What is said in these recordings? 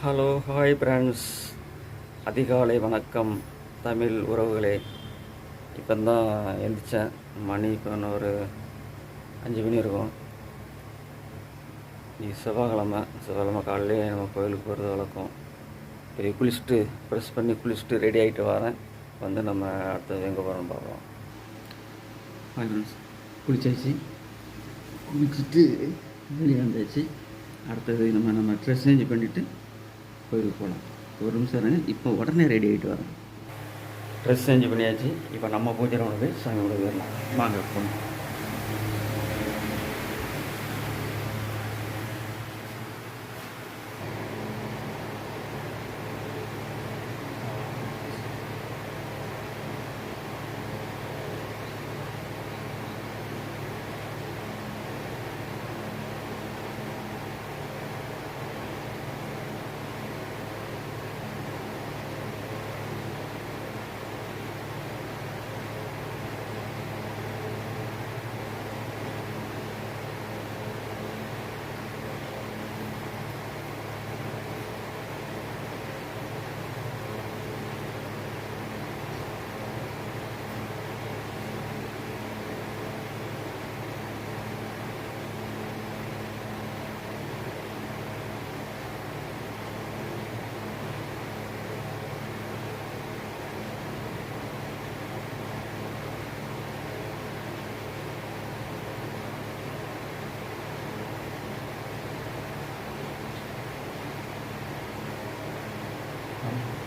Hello hi friends, அதிகாலை வணக்கம் தமிழ் உறவுகளே. இப்போ தான் எழுந்திரிச்சேன். மணி இப்போ ஒரு 5 மணி இருக்கும். நீ செவ்வாய்க்கிழமை காலையிலே நம்ம கோயிலுக்கு போகிறது வழக்கம். போய் குளிச்சுட்டு ப்ரெஷ் பண்ணி குளிச்சுட்டு ரெடி ஆகிட்டு வரேன். வந்து நம்ம அடுத்தது எங்கே போகிறோம்னு பார்க்கலாம். ஹாய் ஃப்ரெண்ட்ஸ், குளிச்சாச்சு. குளிச்சுட்டு வெளியே வந்தாச்சு. அடுத்தது நம்ம ட்ரெஸ் சேஞ்ச் பண்ணிவிட்டு கோயிலுக்கு போகலாம். ஒரு நிமிஷம் இருங்க, இப்போ உடனே ரெடி ஆகிட்டு வரேன். ட்ரெஸ் சேஞ்ச் பண்ணியாச்சு. இப்போ நம்ம பூஜை ரூமுக்கு போய் சாமி கூட போயிடலாம். வாங்க போகணும்.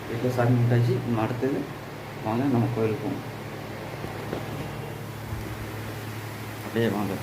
வீட்டில் சாமி கும்பிட்டாச்சு. அடுத்தது வாங்க நம்ம கோயிலுக்கு போவோம். அப்படியே வாங்க.